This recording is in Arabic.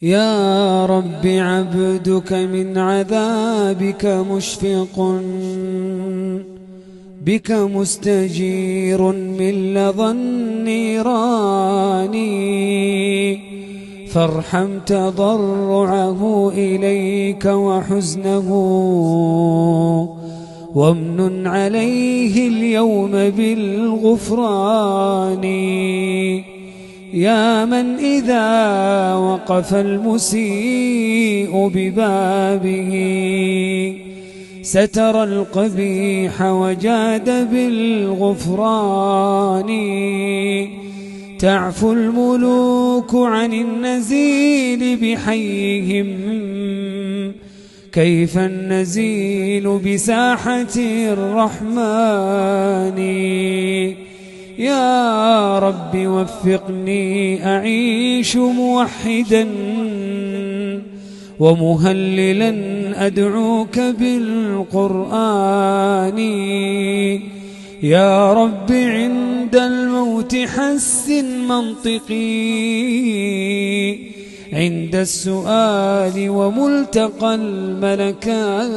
يا رب عبدك من عذابك مشفق، بك مستجير من لظى النيران، فارحم تضرعه إليك وحزنه، وامنن عليه اليوم بالغفران. يا من إذا وقف المسيء ببابه ستر القبيح وجاد بالغفران، تعفو الملوك عن النزيل بحيهم، كيف النزيل بساحة الرحمن. يا رب وفقني أعيش موحدا ومهللا أدعوك بالقرآن. يا رب عند الموت حسن منطقي، عند السؤال وملتقى الملكان.